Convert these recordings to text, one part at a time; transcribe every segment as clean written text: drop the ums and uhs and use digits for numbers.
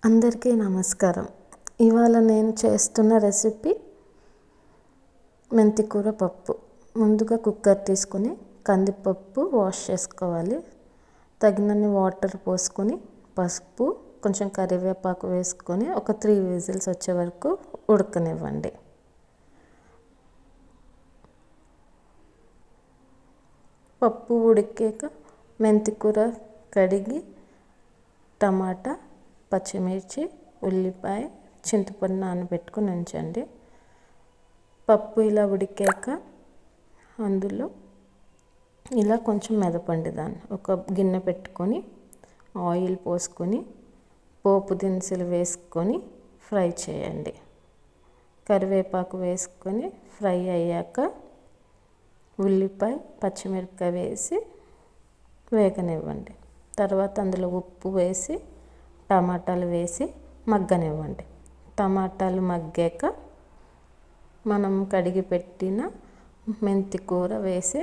అందరికీ నమస్కారం. ఇవాళ నేను చేస్తున్న రెసిపీ మెంతికూర పప్పు. ముందుగా కుక్కర్ తీసుకొని కందిపప్పు వాష్ చేసుకోవాలి. తగినన్ని వాటర్ పోసుకొని పసుపు కొంచెం కరివేపాకు వేసుకొని ఒక 3 విజిల్స్ వచ్చే వరకు ఉడకనివ్వండి. పప్పు ఉడికాక మెంతికూర కడిగి టమాటా, పచ్చిమిర్చి, ఉల్లిపాయ, చింతపండు నానబెట్టుకొని ఉంచండి. పప్పు ఇలా ఉడికాక అందులో ఇలా కొంచెం మెదపండి. దాన్ని ఒక గిన్నె పెట్టుకొని ఆయిల్ పోసుకొని పోపు దినుసులు వేసుకొని ఫ్రై చేయండి. కరివేపాకు వేసుకొని ఫ్రై అయ్యాక ఉల్లిపాయ, పచ్చిమిరపకాయ వేసి వేగనివ్వండి. తర్వాత అందులో ఉప్పు వేసి టమాటాలు వేసి మగ్గనివ్వండి. టమాటాలు మగ్గాక మనం కడిగి పెట్టిన మెంతికూర వేసి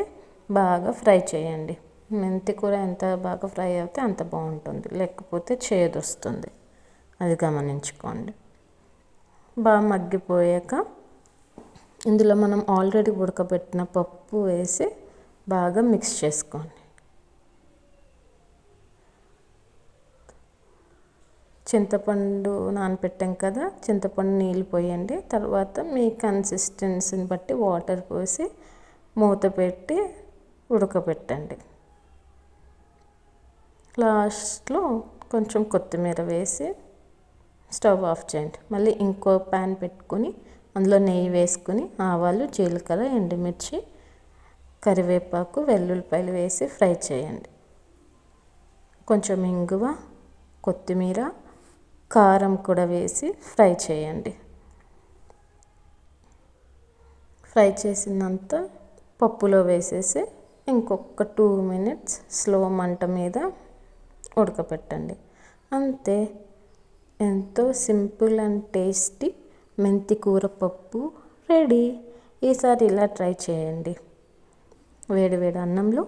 బాగా ఫ్రై చేయండి. మెంతికూర ఎంత బాగా ఫ్రై అవుతే అంత బాగుంటుంది, లేకపోతే చేదు వస్తుంది, అది గమనించుకోండి. బాగా మగ్గిపోయాక ఇందులో మనం ఆల్రెడీ ఉడకబెట్టిన పప్పు వేసి బాగా మిక్స్ చేసుకోండి. చింతపండు నానబెట్టాం కదా, చింతపండు నీళ్ళు పోయండి. తర్వాత మీ కన్సిస్టెన్సీని బట్టి వాటర్ పోసి మూత పెట్టి ఉడకబెట్టండి. లాస్ట్లో కొంచెం కొత్తిమీర వేసి స్టవ్ ఆఫ్ చేయండి. మళ్ళీ ఇంకో ప్యాన్ పెట్టుకొని అందులో నెయ్యి వేసుకొని ఆవాలు, జీలకర్ర, ఎండుమిర్చి, కరివేపాకు, వెల్లుల్లిపాయలు వేసి ఫ్రై చేయండి. కొంచెం ఇంగువ, కొత్తిమీర, కారం కూడా వేసి ఫ్రై చేయండి. ఫ్రై చేసినంత పప్పులో వేసేసి ఇంకొక 2 మినిట్స్ స్లో మంట మీద ఉడకపెట్టండి. అంతే, ఎంతో సింపుల్ అండ్ టేస్టీ మెంతికూర పప్పు రెడీ. ఈసారి ఇలా ట్రై చేయండి. వేడి వేడి అన్నంలో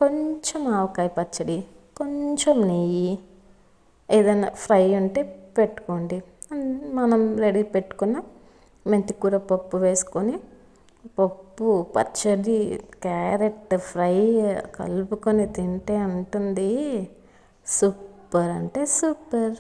కొంచెం ఆవకాయ పచ్చడి, కొంచెం నెయ్యి, ఏదైనా ఫ్రై ఉంటే పెట్టుకోండి. మనం రెడీ పెట్టుకున్న మెంతికూర పప్పు వేసుకొని పప్పు, పచ్చడి, క్యారెట్ ఫ్రై కలుపుకొని తింటే ఉంటుంది సూపర్ అంటే సూపర్.